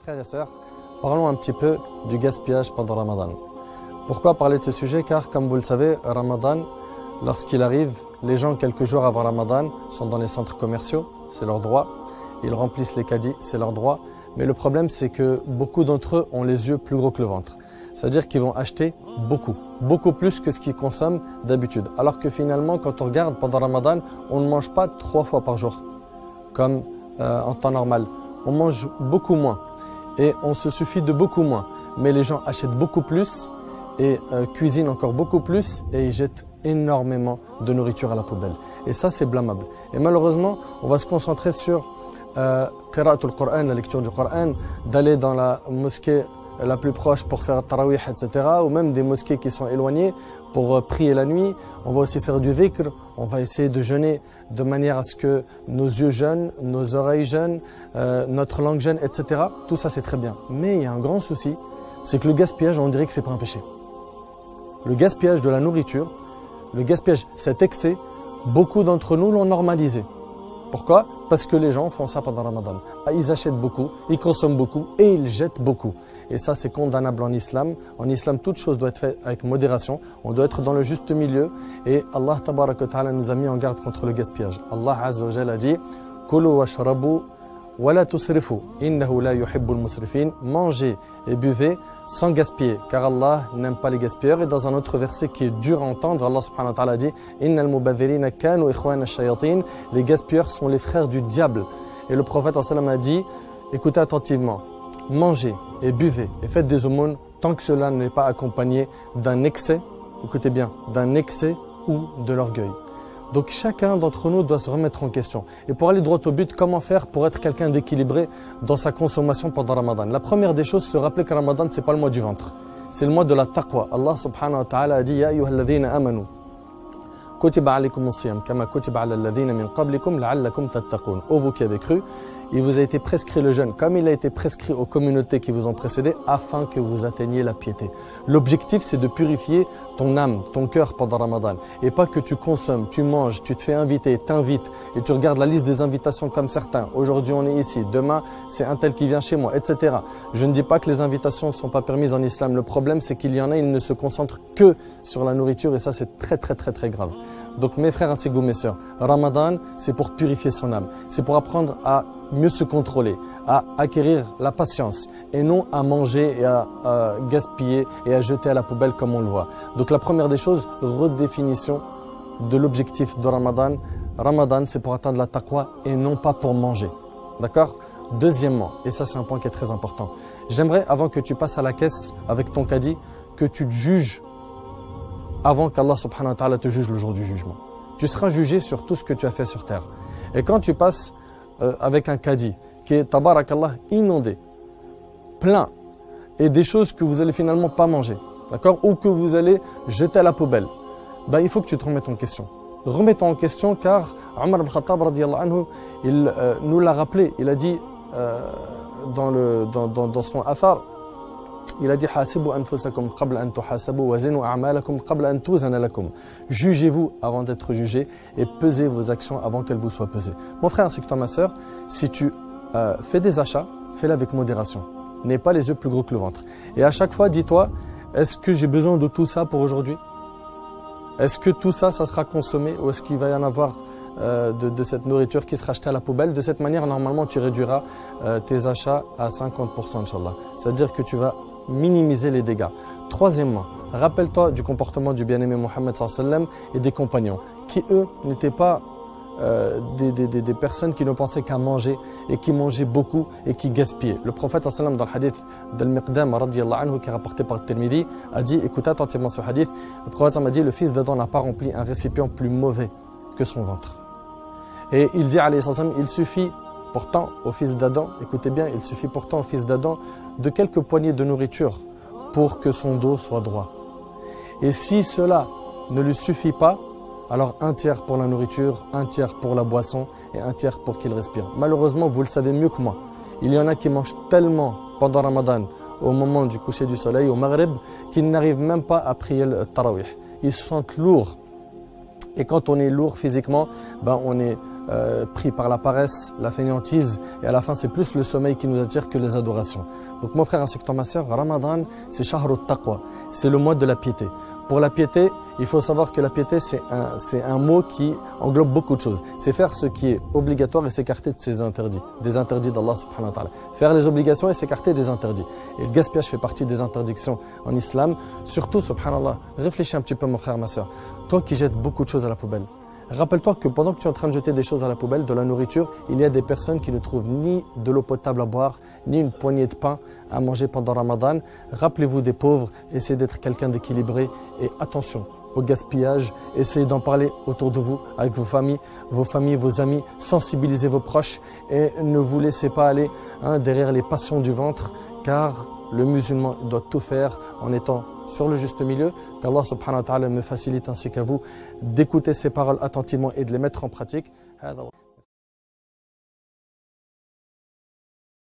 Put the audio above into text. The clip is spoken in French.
Frères et sœurs, parlons un petit peu du gaspillage pendant Ramadan. Pourquoi parler de ce sujet? Car comme vous le savez, Ramadan, lorsqu'il arrive, les gens quelques jours avant Ramadan sont dans les centres commerciaux, c'est leur droit. Ils remplissent les caddies, c'est leur droit. Mais le problème, c'est que beaucoup d'entre eux ont les yeux plus gros que le ventre. C'est-à-dire qu'ils vont acheter beaucoup plus que ce qu'ils consomment d'habitude. Alors que finalement, quand on regarde pendant Ramadan, on ne mange pas 3 fois par jour, comme en temps normal. On mange beaucoup moins et on se suffit de beaucoup moins. Mais les gens achètent beaucoup plus et cuisinent encore beaucoup plus et ils jettent énormément de nourriture à la poubelle. Et ça, c'est blâmable. Et malheureusement, on va se concentrer sur qira'atul Qur'an, la lecture du Coran, d'aller dans la mosquée la plus proche pour faire tarawih, etc. Ou même des mosquées qui sont éloignées pour prier la nuit. On va aussi faire du dhikr, on va essayer de jeûner de manière à ce que nos yeux jeûnent, nos oreilles jeûnent, notre langue jeûne, etc. Tout ça c'est très bien. Mais il y a un grand souci, c'est que le gaspillage, on dirait que c'est pas un péché. Le gaspillage de la nourriture, le gaspillage, cet excès, beaucoup d'entre nous l'ont normalisé. Pourquoi? Parce que les gens font ça pendant Ramadan. Ils achètent beaucoup, ils consomment beaucoup et ils jettent beaucoup. Et ça, c'est condamnable en islam. En islam, toute chose doit être faite avec modération. On doit être dans le juste milieu. Et Allah tabaraka wa ta'ala nous a mis en garde contre le gaspillage. Allah azza wa jalla a dit « Kulu washrabu wa la tusrifu, innahu la yuhibbul musrifin » Mangez et buvez sans gaspiller, car Allah n'aime pas les gaspilleurs. Et dans un autre verset qui est dur à entendre, Allah subhanahu wa ta'ala dit « Innal mubadhirina kanu ikhwana ash-shayatin » Les gaspilleurs sont les frères du diable. Et le prophète sallallahu alayhi wa sallam a dit « Écoutez attentivement, mangez et buvez et faites des aumônes tant que cela n'est pas accompagné d'un excès, écoutez bien, d'un excès ou de l'orgueil. » Donc chacun d'entre nous doit se remettre en question. Et pour aller droit au but, comment faire pour être quelqu'un d'équilibré dans sa consommation pendant Ramadan? La première des choses, se rappeler que Ramadan, ce n'est pas le mois du ventre. C'est le mois de la taqwa. Allah subhanahu wa ta'ala a dit « Ya ayyuhalladhina amanu, kutiba alaykum as-siyam, kama kutiba ala alladhina min qablikum la'allakum tattaqun » Ô vous qui avez cru, il vous a été prescrit le jeûne, comme il a été prescrit aux communautés qui vous ont précédé, afin que vous atteigniez la piété. L'objectif, c'est de purifier ton âme, ton cœur pendant Ramadan. Et pas que tu consommes, tu manges, tu te fais inviter, t'invites, et tu regardes la liste des invitations comme certains. Aujourd'hui, on est ici, demain, c'est un tel qui vient chez moi, etc. Je ne dis pas que les invitations ne sont pas permises en islam. Le problème, c'est qu'il y en a, ils ne se concentrent que sur la nourriture, et ça, c'est très grave. Donc mes frères ainsi que vous, mes sœurs, Ramadan, c'est pour purifier son âme. C'est pour apprendre à mieux se contrôler, à acquérir la patience et non à manger et à gaspiller et à jeter à la poubelle comme on le voit. Donc la première des choses, redéfinition de l'objectif de Ramadan. Ramadan, c'est pour atteindre la taqwa et non pas pour manger. D'accord? Deuxièmement, et ça c'est un point qui est très important, j'aimerais avant que tu passes à la caisse avec ton caddie, que tu te juges avant qu'Allah subhanahu wa ta'ala te juge le jour du jugement. Tu seras jugé sur tout ce que tu as fait sur terre. Et quand tu passes avec un caddie qui est, tabarakallah, inondé, plein, et des choses que vous allez finalement pas manger, d'accord, ou que vous allez jeter à la poubelle, ben, il faut que tu te remettes en question. Remets-toi en question, car Omar ibn Khattab radiyallahu anhu, il nous l'a rappelé, il a dit dans son athar, il a dit jugez-vous avant d'être jugé et pesez vos actions avant qu'elles vous soient pesées. Mon frère ainsi que toi ma soeur, si tu fais des achats, fais-le avec modération. N'aie pas les yeux plus gros que le ventre. Et à chaque fois, dis-toi, est-ce que j'ai besoin de tout ça pour aujourd'hui? Est-ce que tout ça, ça sera consommé ou est-ce qu'il va y en avoir de cette nourriture qui sera achetée à la poubelle? De cette manière, normalement, tu réduiras tes achats à 50%, Inch'Allah. C'est-à-dire que tu vas minimiser les dégâts. Troisièmement, rappelle-toi du comportement du bien-aimé Mohammed sallallahu alayhi wa sallam et des compagnons qui, eux, n'étaient pas des personnes qui ne pensaient qu'à manger et qui mangeaient beaucoup et qui gaspillaient. Le prophète sallallahu alayhi wa sallam, dans le hadith d'Al-Miqdam radiyallahu anhu, qui est rapporté par Tirmidhi, a dit, écoutez attentivement ce hadith, le prophète m'a dit, le fils d'Adam n'a pas rempli un récipient plus mauvais que son ventre. Et il dit, alayhi sallam, il suffit pourtant au fils d'Adam, écoutez bien, il suffit pourtant au fils d'Adam de quelques poignées de nourriture pour que son dos soit droit. Et si cela ne lui suffit pas, alors un tiers pour la nourriture, un tiers pour la boisson et un tiers pour qu'il respire. Malheureusement, vous le savez mieux que moi, il y en a qui mangent tellement pendant Ramadan, au moment du coucher du soleil, au Maghreb, qu'ils n'arrivent même pas à prier le tarawih. Ils se sentent lourds. Et quand on est lourd physiquement, ben on est pris par la paresse, la fainéantise, et à la fin c'est plus le sommeil qui nous attire que les adorations. Donc mon frère ainsi que toi ma soeur, Ramadan c'est Shahrut Taqwa, c'est le mois de la piété. Pour la piété, il faut savoir que la piété c'est un mot qui englobe beaucoup de choses. C'est faire ce qui est obligatoire et s'écarter de ses interdits, des interdits d'Allah subhanahu wa ta'ala. Faire les obligations et s'écarter des interdits. Et le gaspillage fait partie des interdictions en islam. Surtout, subhanallah, réfléchis un petit peu mon frère, ma soeur. Toi qui jettes beaucoup de choses à la poubelle, rappelle-toi que pendant que tu es en train de jeter des choses à la poubelle, de la nourriture, il y a des personnes qui ne trouvent ni de l'eau potable à boire, ni une poignée de pain à manger pendant Ramadan. Rappelez-vous des pauvres, essayez d'être quelqu'un d'équilibré et attention au gaspillage, essayez d'en parler autour de vous, avec vos familles, vos amis, sensibilisez vos proches et ne vous laissez pas aller derrière les passions du ventre, car le musulman doit tout faire en étant sur le juste milieu. Qu'Allah subhanahu wa ta'ala me facilite ainsi qu'à vous d'écouter ces paroles attentivement et de les mettre en pratique.